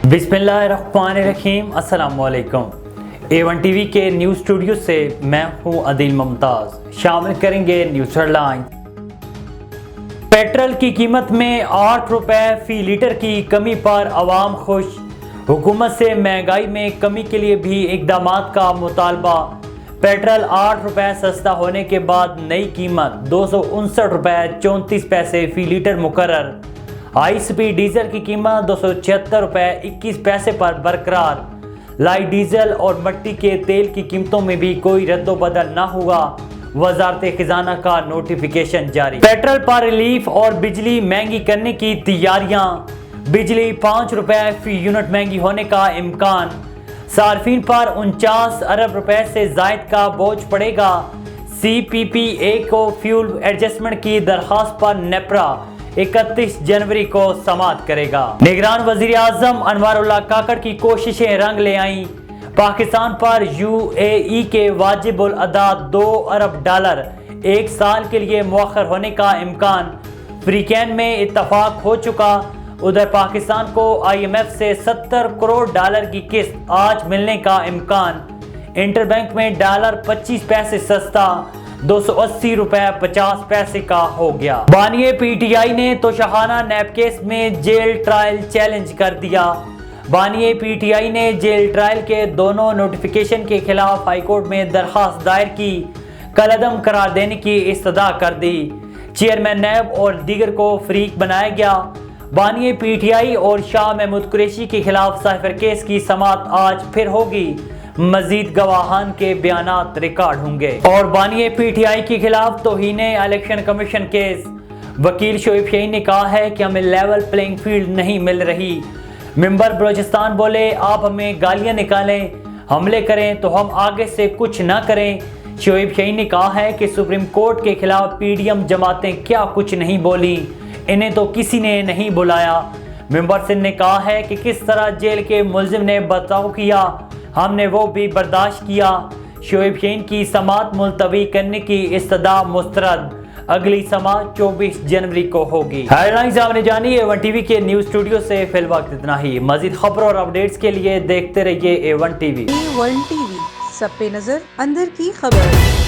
बिस्मिल्लाहिर्रहमानिर्रहीम। अस्सलाम वालेकुम। A1 टीवी के न्यूज़ स्टूडियो से मैं हूं अदील मुमताज़। शामिल करेंगे न्यूज़ हेडलाइन। पेट्रोल की कीमत में 8 रुपए फी लीटर की कमी पर आवाम खुश। हुकूमत से महंगाई में कमी के लिए भी इक़दामात का मुतालबा। पेट्रोल 8 रुपए सस्ता होने के बाद नई कीमत 259 रुपए 34 पैसे फी लीटर मुकर्रर। हाई स्पीड डीजल की कीमत 276 रुपए 21 पैसे पर बरकरार। लाइट डीजल और मट्टी के तेल की कीमतों में भी कोई रद्दोबदल न हुआ। वजारत खजाना का नोटिफिकेशन जारी। पेट्रोल पर रिलीफ और बिजली महंगी करने की तैयारियां। बिजली 5 रुपए फी यूनिट महंगी होने का इम्कान। सार्फिन पर 49 अरब रुपए से जायद का बोझ पड़ेगा। CPPA को फ्यूल एडजस्टमेंट की दरखास्त पर नेपरा 31 जनवरी को समाअत करेगा। निगरान वजीर आजम अनवारुल्लाह काकड़ की कोशिशें रंग ले आईं। पाकिस्तान पर UAE के वाजिबुल अदा $2 अरब एक साल के लिए मुअख्खर होने का इम्कान। फ्रीकैन में इत्तफाक हो चुका। उधर पाकिस्तान को IMF से $70 करोड़ की किस्त आज मिलने का इम्कान। इंटरबैंक में डॉलर 25 पैसे सस्ता 280 रुपए 50 पैसे का हो गया। बानिए PTI ने तोशाखाना नैब केस में जेल ट्रायल चैलेंज कर दिया। बानिए PTI ने जेल ट्रायल के दोनों नोटिफिकेशन के खिलाफ हाईकोर्ट में दरखास्त दायर की। कलअदम करार देने की इस्तदा कर दी। चेयरमैन नैब और दीगर को फरीक बनाया गया। बानिए PTI और शाह महमूद कुरैशी के खिलाफ साइफर केस की समाअत आज फिर होगी। मजीद गवाहान के बयानात रिकॉर्ड होंगे। और बानिए PTI के खिलाफ तौहीने इलेक्शन कमीशन केस। वकील शोएब शाहीन ने कहा है कि हमें लेवल प्लेइंग फील्ड नहीं मिल रही। मेंबर बलोचिस्तान बोले, आप हमें गालियां निकालें, हमले करें तो हम आगे से कुछ ना करें। शोएब शाहीन ने कहा है कि सुप्रीम कोर्ट के खिलाफ PDM जमातें क्या कुछ नहीं बोली, इन्हें तो किसी ने नहीं बुलाया। मेंबर सिंध ने कहा है कि किस तरह जेल के मुलजिम ने बर्ताव किया, हमने वो भी बर्दाश्त किया। शोएब शाहीन की समाअत मुलतवी करने की इस्तदा मुस्तरद। अगली समाअत 24 जनवरी को होगी। हेडलाइंस आपने जानी। A1 टीवी के न्यूज़ स्टूडियो से फिल वक्त इतना ही। मजीद खबरों और अपडेट्स के लिए देखते रहिए A1 टीवी। A1 टीवी, सब पे नजर, अंदर की खबर।